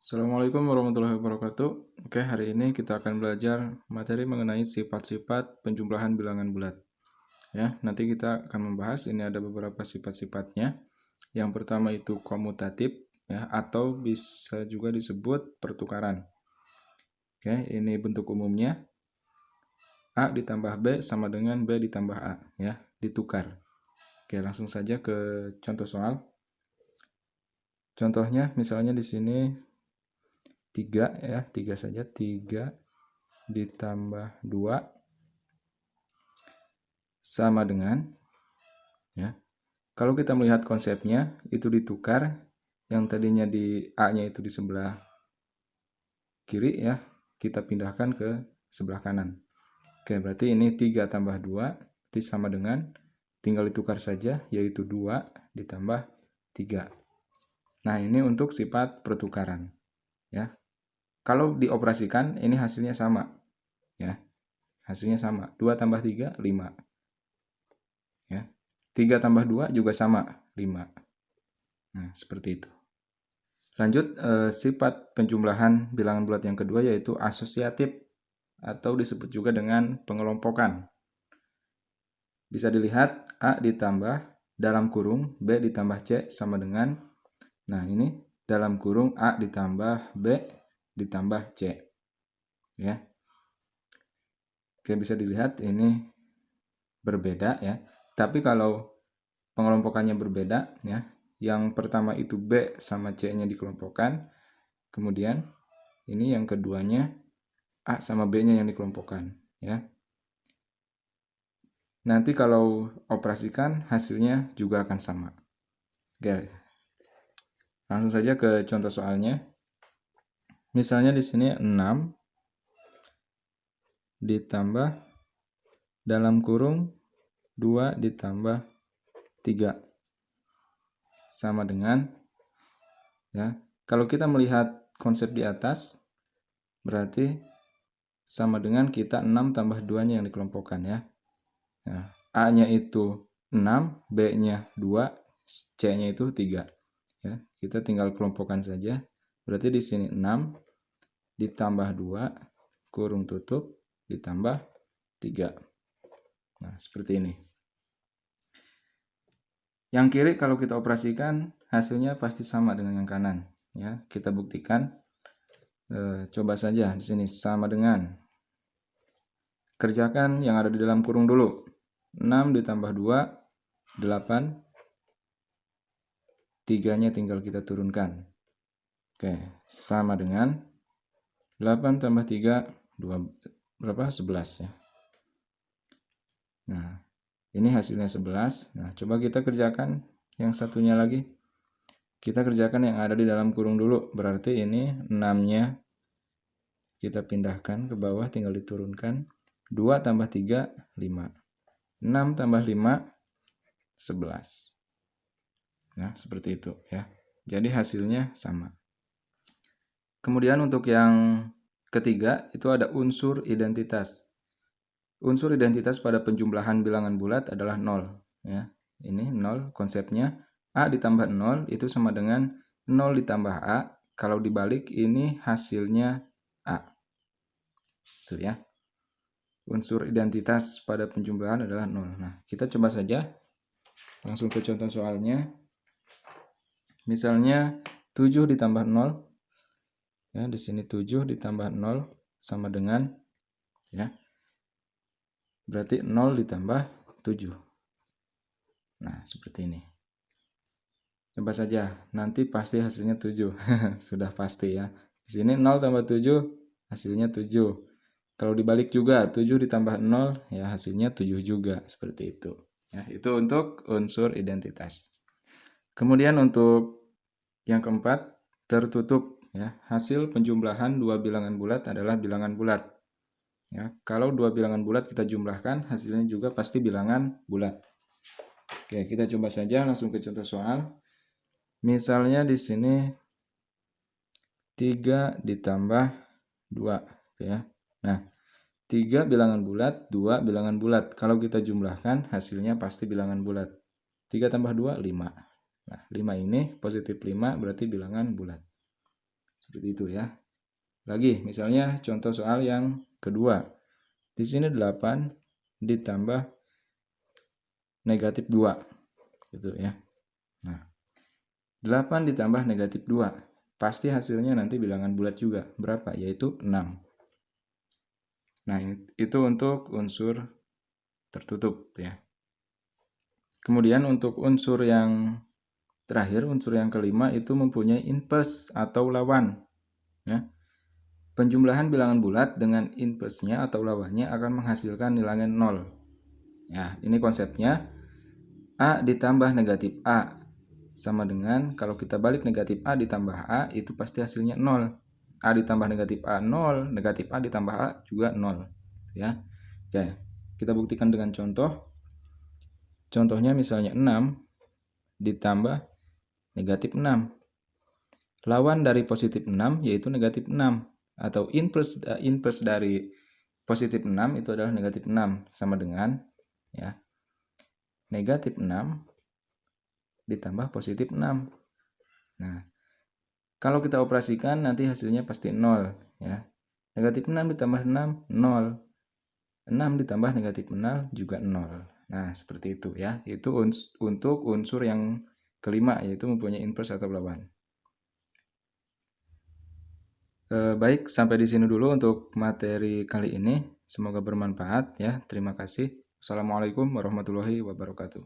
Assalamualaikum warahmatullahi wabarakatuh. Oke, hari ini kita akan belajar materi mengenai sifat-sifat penjumlahan bilangan bulat. Ya, nanti kita akan membahas ini ada beberapa sifat-sifatnya. Yang pertama itu komutatif, ya, atau bisa juga disebut pertukaran. Oke, ini bentuk umumnya. A ditambah B sama dengan B ditambah A, ya, ditukar. Oke, langsung saja ke contoh soal. Contohnya misalnya di sini 3 ya, 3 saja, 3 ditambah 2 sama dengan, ya. Kalau kita melihat konsepnya itu ditukar, yang tadinya di A-nya itu di sebelah kiri ya, kita pindahkan ke sebelah kanan. Oke, berarti ini 3 tambah 2 itu sama dengan, tinggal ditukar saja, yaitu 2 ditambah 3. Nah, ini untuk sifat pertukaran, ya. Kalau dioperasikan ini hasilnya sama, ya. Hasilnya sama, 2 tambah 3 5. Ya. 3 tambah 2 juga sama, 5. Nah, seperti itu. Lanjut, sifat penjumlahan bilangan bulat yang kedua yaitu asosiatif atau disebut juga dengan pengelompokan. Bisa dilihat A ditambah dalam kurung B ditambah C sama dengan, nah ini dalam kurung A ditambah B ditambah C. Ya. Oke, bisa dilihat ini berbeda ya. Tapi kalau pengelompokannya berbeda ya, yang pertama itu B sama C-nya dikelompokkan, kemudian ini yang keduanya A sama B-nya yang dikelompokkan ya. Nanti kalau operasikan hasilnya juga akan sama. Oke. Langsung saja ke contoh soalnya. Misalnya di sini 6 ditambah dalam kurung 2 ditambah 3 sama dengan, ya. Kalau kita melihat konsep di atas berarti sama dengan kita 6 tambah 2-nya yang dikelompokkan ya. Nah, A-nya itu 6, B-nya 2, C-nya itu 3. Ya, kita tinggal kelompokkan saja. Berarti di sini 6 ditambah 2 kurung tutup ditambah 3. Nah, seperti ini. Yang kiri kalau kita operasikan hasilnya pasti sama dengan yang kanan. Ya, kita buktikan. Coba saja di sini sama dengan. Kerjakan yang ada di dalam kurung dulu. 6 ditambah 2, 8. 3-nya tinggal kita turunkan. Oke, sama dengan 8 tambah 3, 2, berapa? 11 ya. Nah, ini hasilnya 11. Nah, coba kita kerjakan yang satunya lagi. Kita kerjakan yang ada di dalam kurung dulu. Berarti ini 6-nya kita pindahkan ke bawah, tinggal diturunkan. 2 tambah 3, 5. 6 tambah 5, 11. Nah, seperti itu ya. Jadi hasilnya sama. Kemudian untuk yang ketiga itu ada unsur identitas. Unsur identitas pada penjumlahan bilangan bulat adalah 0 ya. Ini 0 konsepnya. A ditambah 0 itu sama dengan 0 ditambah A. Kalau dibalik ini hasilnya A. Itu ya. Unsur identitas pada penjumlahan adalah 0. Nah, kita coba saja langsung ke contoh soalnya. Misalnya 7 ditambah 0. Ya, di sini 7 ditambah 0 sama dengan, ya. Berarti 0 ditambah 7. Nah, seperti ini. Coba saja, nanti pasti hasilnya 7. Sudah pasti ya. Di sini 0 tambah 7 hasilnya 7. Kalau dibalik juga 7 ditambah 0 ya hasilnya 7 juga, seperti itu. Ya, itu untuk unsur identitas. Kemudian untuk yang keempat, tertutup ya. Hasil penjumlahan dua bilangan bulat adalah bilangan bulat. Ya, kalau dua bilangan bulat kita jumlahkan hasilnya juga pasti bilangan bulat. Oke, kita coba saja langsung ke contoh soal. Misalnya di sini 3 ditambah 2 ya. Nah, 3 bilangan bulat, 2 bilangan bulat. Kalau kita jumlahkan hasilnya pasti bilangan bulat. 3 tambah 2, 5. Nah, 5 ini positif 5 berarti bilangan bulat. Seperti itu ya. Lagi, misalnya contoh soal yang kedua. Di sini 8 ditambah negatif 2. Gitu ya. Nah, 8 ditambah negatif 2. Pasti hasilnya nanti bilangan bulat juga. Berapa? Yaitu 6. Nah, itu untuk unsur tertutup ya. Kemudian untuk unsur yang terakhir, unsur yang kelima itu mempunyai inverse atau lawan. Ya. Penjumlahan bilangan bulat dengan inverse-nya atau lawannya akan menghasilkan nilai 0. Ya, ini konsepnya. A ditambah negatif A sama dengan kalau kita balik negatif A ditambah A itu pasti hasilnya 0. A ditambah negatif A 0, negatif A ditambah A juga 0. Ya. Ya, kita buktikan dengan contoh. Contohnya misalnya 6 ditambah negatif 6. Lawan dari positif 6 yaitu negatif 6. Atau inverse dari positif 6 itu adalah negatif 6. Sama dengan ya, negatif 6 ditambah positif 6. Nah, kalau kita operasikan nanti hasilnya pasti 0. Ya. Negatif 6 ditambah 6, 0. 6 ditambah negatif 0 juga 0. Nah, seperti itu ya. Itu untuk unsur yang kelima, yaitu mempunyai inverse atau lawan. Baik, sampai di sini dulu untuk materi kali ini. Semoga bermanfaat ya. Terima kasih. Assalamualaikum warahmatullahi wabarakatuh.